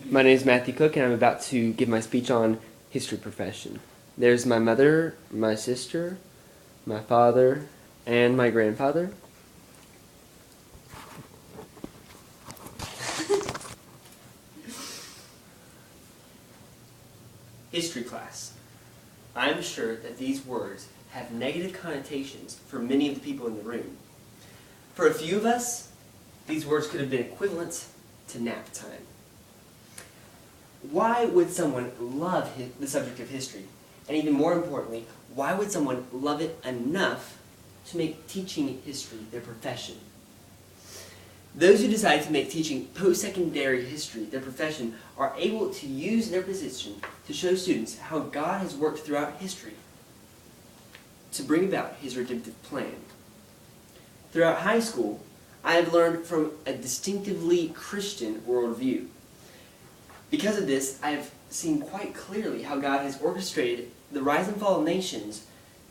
My name is Matthew Cook, and I'm about to give my speech on history profession. There's my mother, my sister, my father, and my grandfather. History class. I'm sure that these words have negative connotations for many of the people in the room. For a few of us, these words could have been equivalent to nap time. Why would someone love the subject of history? And even more importantly, why would someone love it enough to make teaching history their profession? Those who decide to make teaching post-secondary history their profession are able to use their position to show students how God has worked throughout history to bring about His redemptive plan. Throughout high school, I have learned from a distinctively Christian worldview. Because of this, I have seen quite clearly how God has orchestrated the rise and fall of nations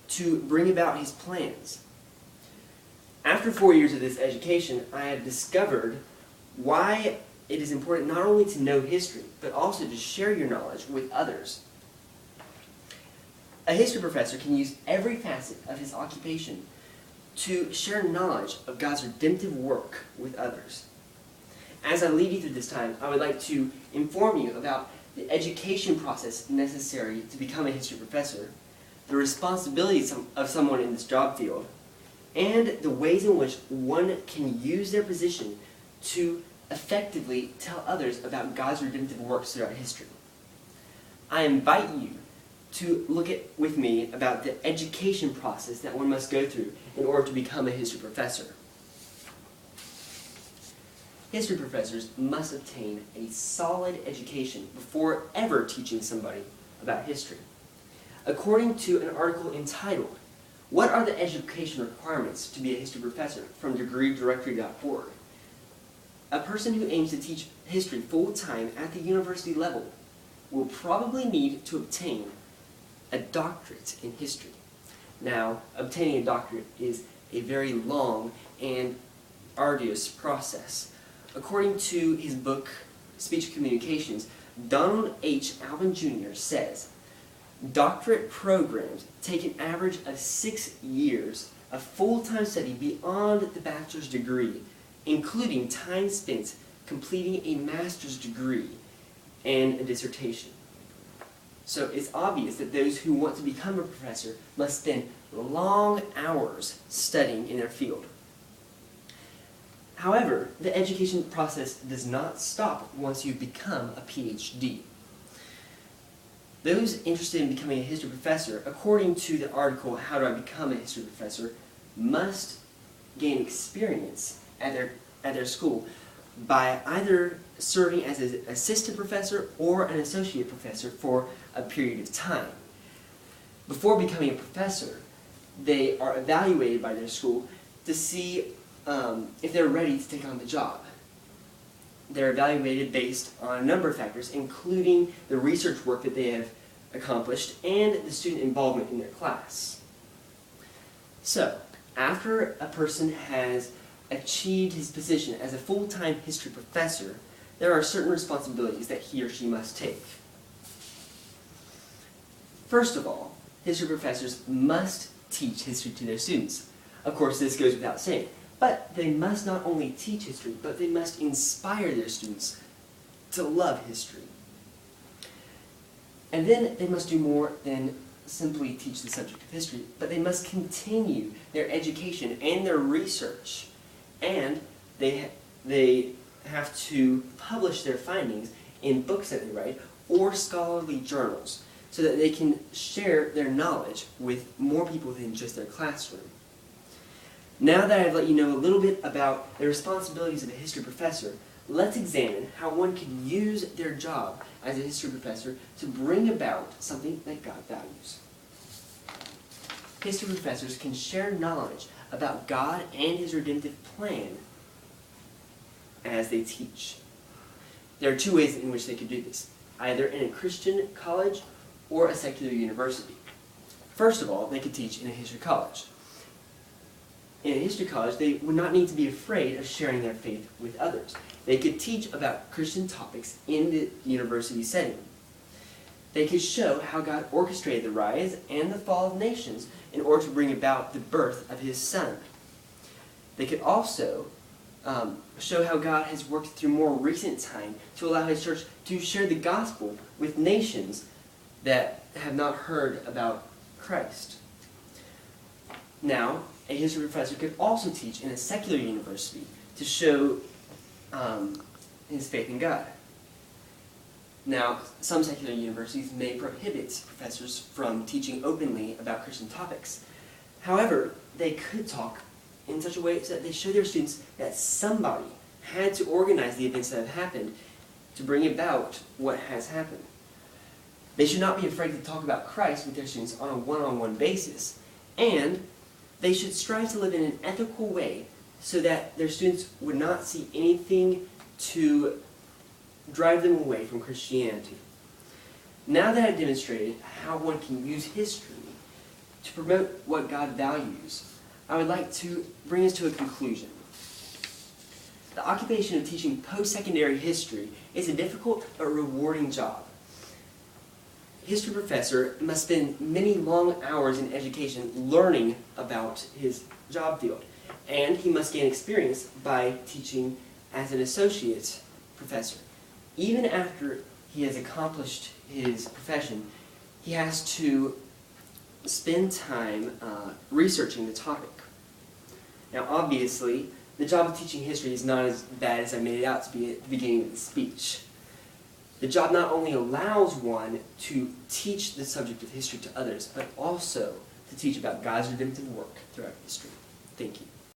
to bring about His plans. After 4 years of this education, I have discovered why it is important not only to know history, but also to share your knowledge with others. A history professor can use every facet of his occupation to share knowledge of God's redemptive work with others. As I lead you through this time, I would like to inform you about the education process necessary to become a history professor, the responsibilities of someone in this job field, and the ways in which one can use their position to effectively tell others about God's redemptive works throughout history. I invite you to look at with me about the education process that one must go through in order to become a history professor. History professors must obtain a solid education before ever teaching somebody about history. According to an article entitled, "What are the education requirements to be a history professor?" from degreedirectory.org, a person who aims to teach history full-time at the university level will probably need to obtain a doctorate in history. Now, obtaining a doctorate is a very long and arduous process. According to his book, Speech Communications, Donald H. Alvin Jr. says, "Doctorate programs take an average of 6 years of full-time study beyond the bachelor's degree, including time spent completing a master's degree and a dissertation." So it's obvious that those who want to become a professor must spend long hours studying in their field. However, the education process does not stop once you become a PhD. Those interested in becoming a history professor, according to the article, "How Do I Become a History Professor?", must gain experience at their school by either serving as an assistant professor or an associate professor for a period of time. Before becoming a professor, they are evaluated by their school to see if they're ready to take on the job. They're evaluated based on a number of factors, including the research work that they have accomplished and the student involvement in their class. So, after a person has achieved his position as a full-time history professor, there are certain responsibilities that he or she must take. First of all, history professors must teach history to their students. Of course, this goes without saying. But they must not only teach history, but they must inspire their students to love history. And then they must do more than simply teach the subject of history, but they must continue their education and their research. And they have to publish their findings in books that they write or scholarly journals so that they can share their knowledge with more people than just their classroom. Now that I've let you know a little bit about the responsibilities of a history professor, let's examine how one can use their job as a history professor to bring about something that God values. History professors can share knowledge about God and His redemptive plan as they teach. There are 2 ways in which they could do this, either in a Christian college or a secular university. First of all, they could teach in a history college. In a history college, they would not need to be afraid of sharing their faith with others. They could teach about Christian topics in the university setting. They could show how God orchestrated the rise and the fall of nations in order to bring about the birth of His Son. They could also show how God has worked through more recent time to allow His church to share the gospel with nations that have not heard about Christ. Now, a history professor could also teach in a secular university to show his faith in God. Now, some secular universities may prohibit professors from teaching openly about Christian topics. However, they could talk in such a way so that they show their students that somebody had to organize the events that have happened to bring about what has happened. They should not be afraid to talk about Christ with their students on a one-on-one basis, and they should strive to live in an ethical way so that their students would not see anything to drive them away from Christianity. Now that I've demonstrated how one can use history to promote what God values, I would like to bring us to a conclusion. The occupation of teaching post-secondary history is a difficult but rewarding job. A history professor must spend many long hours in education learning about his job field, and he must gain experience by teaching as an associate professor. Even after he has accomplished his profession, he has to spend time researching the topic. Now, obviously, the job of teaching history is not as bad as I made it out to be at the beginning of the speech. The job not only allows one to teach the subject of history to others, but also to teach about God's redemptive work throughout history. Thank you.